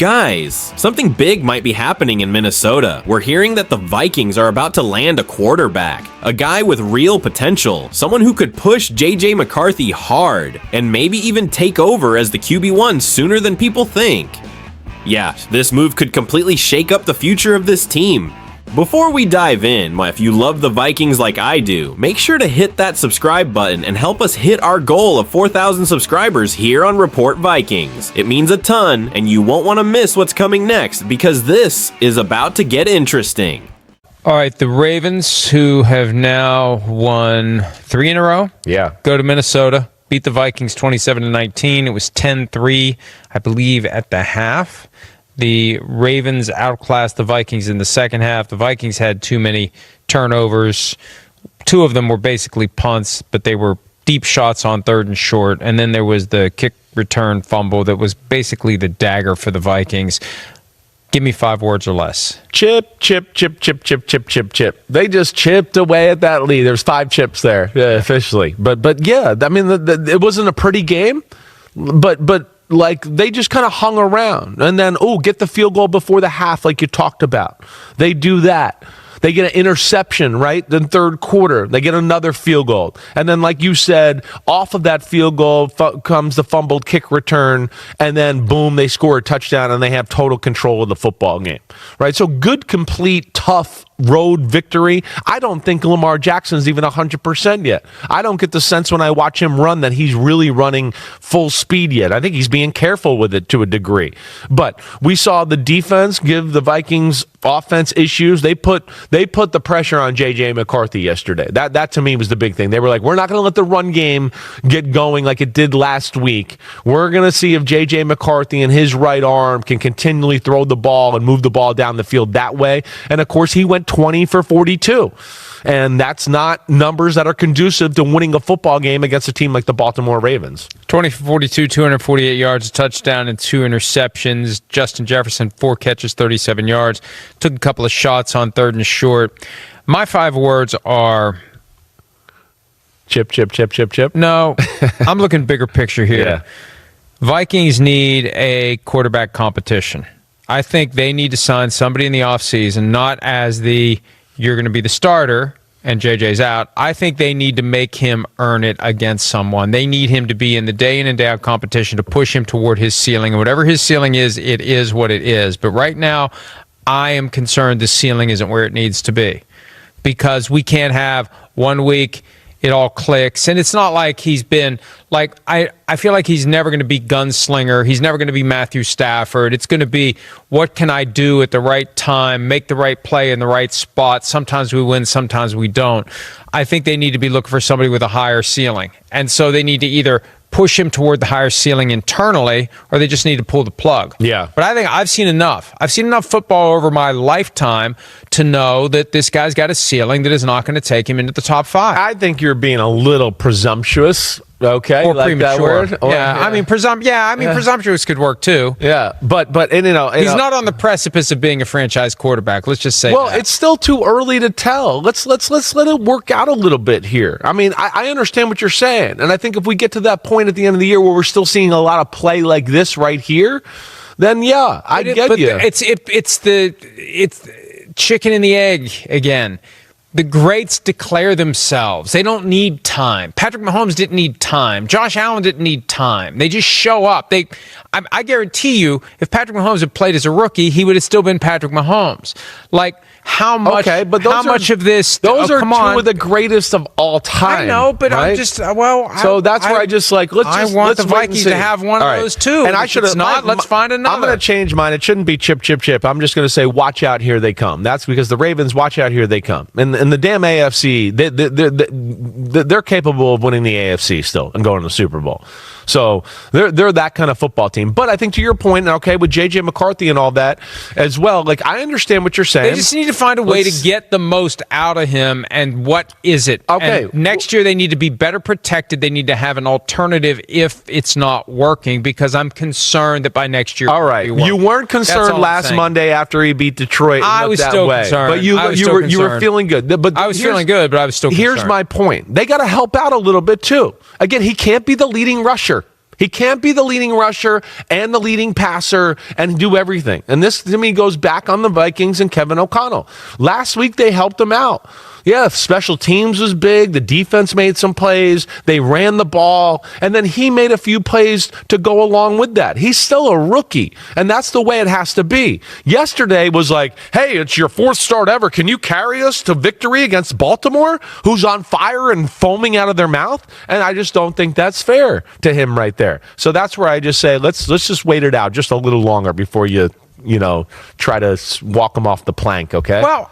Guys, something big might be happening in Minnesota. We're hearing that the Vikings are about to land a quarterback, a guy with real potential, someone who could push JJ McCARTHY hard, and maybe even take over as the QB1 sooner than people think. Yeah, this move could completely shake up the future of this team. Before we dive in, if you love the Vikings like I do, make sure to hit that subscribe button and help us hit our goal of 4,000 subscribers here on Report Vikings. It means a ton, and you won't want to miss what's coming next, because this is about to get interesting. All right, the Ravens, who have now won 3 in a row, go to Minnesota, beat the Vikings 27-19. It was 10-3, I believe, at the half. The Ravens outclassed the Vikings in the second half. The Vikings had too many turnovers. 2 of them were basically punts, but they were deep shots on 3rd and short. And then there was the kick return fumble that was basically the dagger for the Vikings. Give me 5 words or less. Chip, chip, chip, chip, chip, chip, chip, chip. They just chipped away at that lead. There's 5 chips there, officially. But yeah, I mean, it wasn't a pretty game, but like, they just kind of hung around. And then, get the field goal before the half like you talked about. They do that. They get an interception, right? Then 3rd quarter, they get another field goal. And then, like you said, off of that field goal comes the fumbled kick return. And then, boom, they score a touchdown and they have total control of the football game, right? So good, complete, tough road victory. I don't think Lamar Jackson's even 100% yet. I don't get the sense when I watch him run that he's really running full speed yet. I think he's being careful with it to a degree. But we saw the defense give the Vikings offense issues. They put the pressure on JJ McCarthy yesterday. That to me was the big thing. They were like, we're not going to let the run game get going like it did last week. We're going to see if JJ McCarthy and his right arm can continually throw the ball and move the ball down the field that way. And of course, he went 20 for 42. And that's not numbers that are conducive to winning a football game against a team like the Baltimore Ravens. 20 for 42, 248 yards, a touchdown, and 2 interceptions. Justin Jefferson, 4 catches, 37 yards. Took a couple of shots on 3rd and short. My 5 words are... Chip, chip, chip, chip, chip. No, I'm looking bigger picture here. Yeah. Vikings need a quarterback competition. I think they need to sign somebody in the offseason, not as you're going to be the starter and JJ's out. I think they need to make him earn it against someone. They need him to be in the day in and day out competition to push him toward his ceiling. And whatever his ceiling is, it is what it is. But right now, I am concerned the ceiling isn't where it needs to be, because we can't have 1 week it all clicks. And it's not like he's been, like, I feel like he's never going to be gunslinger. He's never going to be Matthew Stafford. It's going to be, what can I do at the right time, make the right play in the right spot. Sometimes we win, sometimes we don't. I think they need to be looking for somebody with a higher ceiling. And so they need to either push him toward the higher ceiling internally, or they just need to pull the plug. Yeah. But I think I've seen enough. I've seen enough football over my lifetime to know that this guy's got a ceiling that is not going to take him into the top 5. I think you're being a little presumptuous. Okay, or like premature. That word? Yeah, I mean, presumptuous could work too. Yeah, but he's not on the precipice of being a franchise quarterback. Let's just say. Well, that. It's still too early to tell. Let's let it work out a little bit here. I mean, I understand what you're saying, and I think if we get to that point at the end of the year where we're still seeing a lot of play like this right here, then yeah, I get you. It's chicken and the egg again. The greats declare themselves. They don't need time. Patrick Mahomes didn't need time. Josh Allen didn't need time. They just show up. I guarantee you, if Patrick Mahomes had played as a rookie, he would have still been Patrick Mahomes. Like, how much? Okay, but much of this? Those are two of the greatest of all time. I know, but right? I'm just So that's where I just like. I want the Vikings to have one of those too. And I should have not. Let's find another. I'm going to change mine. It shouldn't be chip, chip, chip. I'm just going to say, watch out, here they come. That's because the Ravens, watch out, here they come. And the damn AFC, they're capable of winning the AFC still and going to the Super Bowl. So they're that kind of football team. But I think to your point, okay, with JJ McCarthy and all that as well, like, I understand what you're saying. They just need to find a way to get the most out of him. And what is it? Okay. And next year they need to be better protected. They need to have an alternative if it's not working, because I'm concerned that by next year. All right. You weren't concerned last Monday after he beat Detroit. I was still concerned. But you were feeling good. But I was feeling good, but I was still concerned. Here's my point. They got to help out a little bit too. Again, he can't be the leading rusher. He can't be the leading rusher and the leading passer and do everything. And this, to me, goes back on the Vikings and Kevin O'Connell. Last week, they helped him out. Yeah, special teams was big. The defense made some plays. They ran the ball. And then he made a few plays to go along with that. He's still a rookie. And that's the way it has to be. Yesterday was like, hey, it's your 4th start ever. Can you carry us to victory against Baltimore, who's on fire and foaming out of their mouth? And I just don't think that's fair to him right there. So that's where I just say, let's just wait it out just a little longer before you try to walk him off the plank, okay? Well,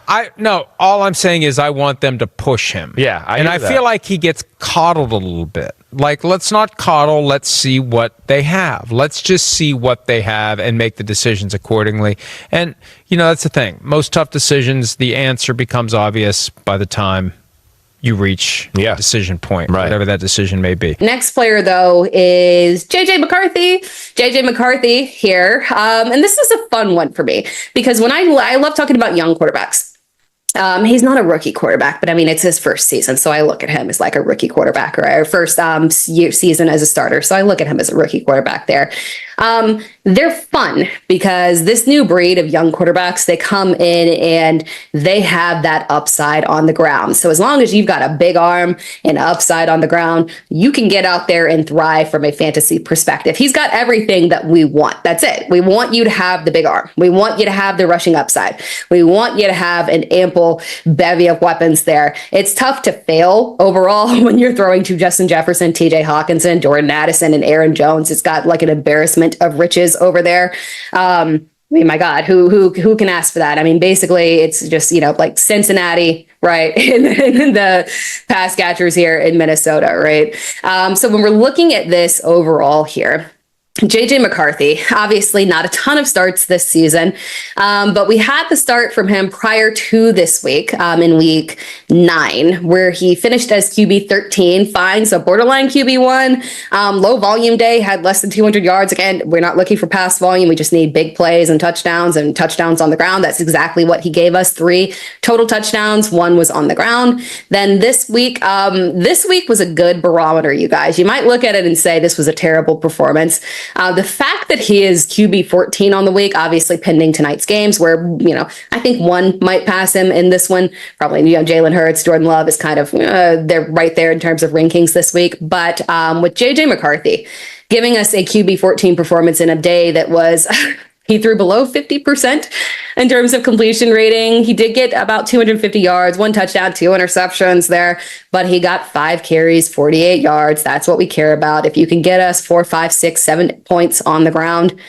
all I'm saying is I want them to push him. Yeah, I feel like he gets coddled a little bit. Like, let's not coddle. Let's see what they have. Let's just see what they have and make the decisions accordingly. And, that's the thing. Most tough decisions, the answer becomes obvious by the time you reach a decision point, whatever that decision may be. Next player, though, is J.J. McCARTHY. J.J. McCARTHY here. And this is a fun one for me because when I love talking about young quarterbacks. He's not a rookie quarterback, but I mean, it's his first season. So I look at him as like a rookie quarterback, or our first season as a starter. So I look at him as a rookie quarterback there. They're fun because this new breed of young quarterbacks, they come in and they have that upside on the ground. So as long as you've got a big arm and upside on the ground, you can get out there and thrive from a fantasy perspective. He's got everything that we want. That's it. We want you to have the big arm. We want you to have the rushing upside. We want you to have an ample bevy of weapons there. It's tough to fail overall when you're throwing to Justin Jefferson, TJ Hawkinson, Jordan Addison, and Aaron Jones. It's got like an embarrassment of riches over there. I mean, my God, who can ask for that? I mean, basically, it's just, like Cincinnati, right? and the pass catchers here in Minnesota, right? So when we're looking at this overall here, J.J. McCARTHY, obviously not a ton of starts this season, but we had the start from him prior to this week in week 9, where he finished as QB 13, fine, so borderline QB 1, low volume day, had less than 200 yards. Again, we're not looking for pass volume. We just need big plays and touchdowns on the ground. That's exactly what he gave us. 3 total touchdowns, 1 was on the ground. Then this week was a good barometer, you guys. You might look at it and say this was a terrible performance. The fact that he is QB 14 on the week, obviously pending tonight's games, where, I think 1 might pass him in this one. Probably, Jalen Hurts, Jordan Love is kind of, they're right there in terms of rankings this week. But with J.J. McCARTHY giving us a QB 14 performance in a day that was... He threw below 50% in terms of completion rating. He did get about 250 yards, 1 touchdown, 2 interceptions there, but he got 5 carries, 48 yards. That's what we care about. If you can get us 4, 5, 6, 7 points on the ground,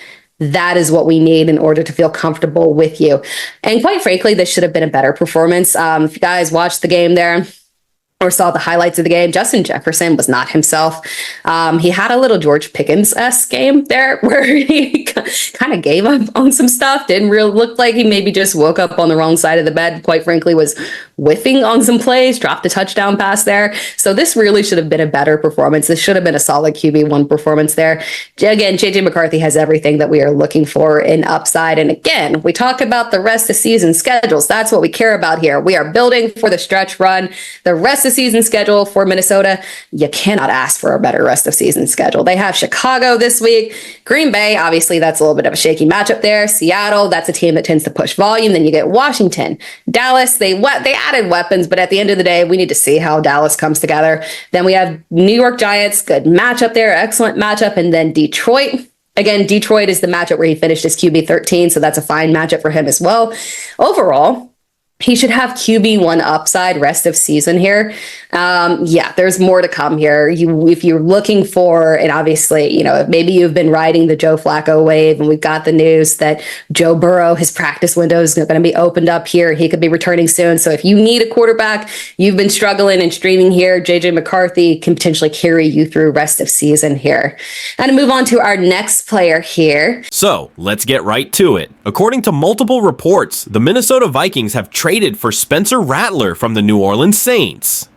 that is what we need in order to feel comfortable with you. And quite frankly, this should have been a better performance. If you guys watched the game there, or saw the highlights of the game, Justin Jefferson was not himself. He had a little George Pickens-esque game there where he kind of gave up on some stuff. Didn't really look like he maybe just woke up on the wrong side of the bed. Quite frankly, was whiffing on some plays, dropped a touchdown pass there. So this really should have been a better performance. This should have been a solid QB1 performance there. Again, J.J. McCARTHY has everything that we are looking for in upside. And again, we talk about the rest of season schedules. That's what we care about here. We are building for the stretch run. The rest of season schedule for Minnesota, you cannot ask for a better rest of season schedule. They have Chicago this week, Green Bay, obviously that's a little bit of a shaky matchup there. Seattle, that's a team that tends to push volume. Then you get Washington, Dallas. They added weapons, but at the end of the day, we need to see how Dallas comes together. Then we have New York Giants, good matchup there, excellent matchup, and then Detroit. Again, Detroit is the matchup where he finished as QB 13, so that's a fine matchup for him as well. Overall, he should have QB1 upside rest of season here. There's more to come here. If you're looking for, and obviously, maybe you've been riding the Joe Flacco wave, and we've got the news that Joe Burrow, his practice window is going to be opened up here. He could be returning soon. So if you need a quarterback, you've been struggling and streaming here, J.J. McCARTHY can potentially carry you through rest of season here. And to move on to our next player here. So let's get right to it. According to multiple reports, the Minnesota Vikings have traded for Spencer Rattler from the New Orleans Saints.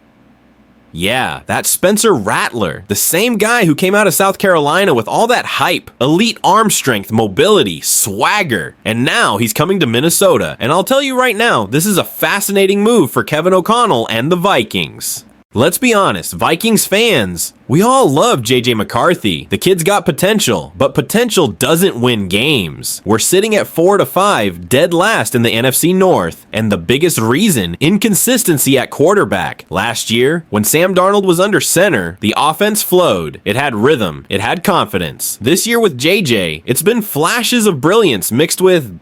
Yeah, that's Spencer Rattler, the same guy who came out of South Carolina with all that hype, elite arm strength, mobility, swagger, and now he's coming to Minnesota. And I'll tell you right now, this is a fascinating move for Kevin O'Connell and the Vikings. Let's be honest, Vikings fans, we all love JJ McCarthy. The kid's got potential, but potential doesn't win games. We're sitting at 4-5, dead last in the NFC North, and the biggest reason, inconsistency at quarterback. Last year, when Sam Darnold was under center, the offense flowed. It had rhythm. It had confidence. This year with JJ, it's been flashes of brilliance mixed with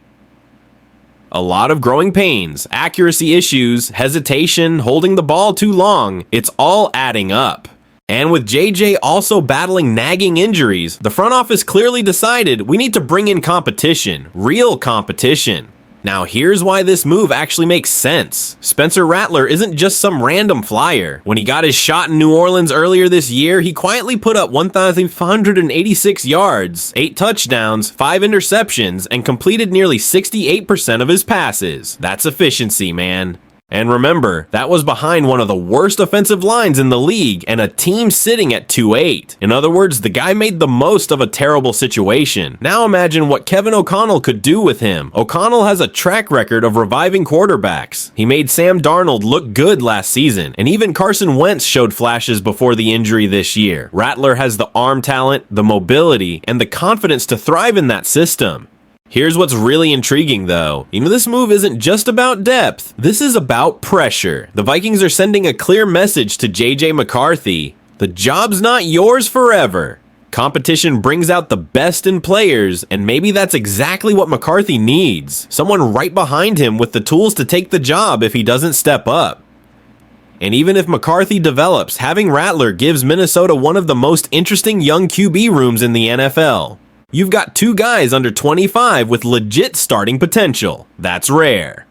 a lot of growing pains, accuracy issues, hesitation, holding the ball too long. It's all adding up. And with JJ also battling nagging injuries, the front office clearly decided we need to bring in competition, real competition. Now here's why this move actually makes sense. Spencer Rattler isn't just some random flyer. When he got his shot in New Orleans earlier this year, he quietly put up 1,586 yards, 8 touchdowns, 5 interceptions, and completed nearly 68% of his passes. That's efficiency, man. And remember, that was behind one of the worst offensive lines in the league and a team sitting at 2-8. In other words, the guy made the most of a terrible situation. Now imagine what Kevin O'Connell could do with him. O'Connell has a track record of reviving quarterbacks. He made Sam Darnold look good last season, and even Carson Wentz showed flashes before the injury this year. Rattler has the arm talent, the mobility, and the confidence to thrive in that system. Here's what's really intriguing though. This move isn't just about depth. This is about pressure. The Vikings are sending a clear message to JJ McCarthy. The job's not yours forever. Competition brings out the best in players, and maybe that's exactly what McCarthy needs. Someone right behind him with the tools to take the job if he doesn't step up. And even if McCarthy develops, having Rattler gives Minnesota one of the most interesting young QB rooms in the NFL. You've got 2 guys under 25 with legit starting potential. That's rare.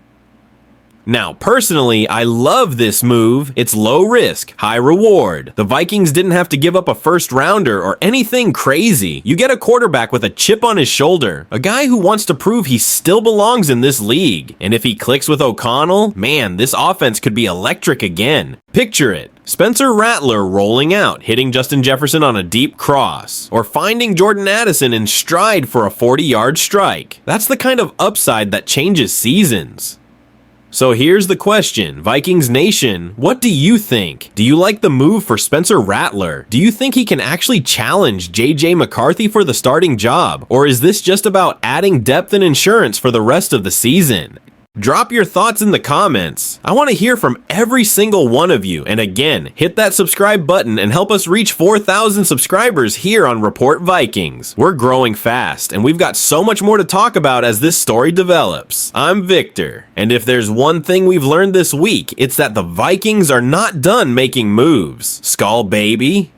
Now, personally, I love this move. It's low risk, high reward. The Vikings didn't have to give up a first rounder or anything crazy. You get a quarterback with a chip on his shoulder, a guy who wants to prove he still belongs in this league. And if he clicks with O'Connell, man, this offense could be electric again. Picture it. Spencer Rattler rolling out, hitting Justin Jefferson on a deep cross, or finding Jordan Addison in stride for a 40-yard strike. That's the kind of upside that changes seasons. So here's the question, Vikings Nation, what do you think? Do you like the move for Spencer Rattler? Do you think he can actually challenge JJ McCarthy for the starting job? Or is this just about adding depth and insurance for the rest of the season? Drop your thoughts in the comments. I want to hear from every single one of you. And again, hit that subscribe button and help us reach 4,000 subscribers here on Report Vikings. We're growing fast, and we've got so much more to talk about as this story develops. I'm Victor, and if there's one thing we've learned this week, it's that the Vikings are not done making moves. Skull baby.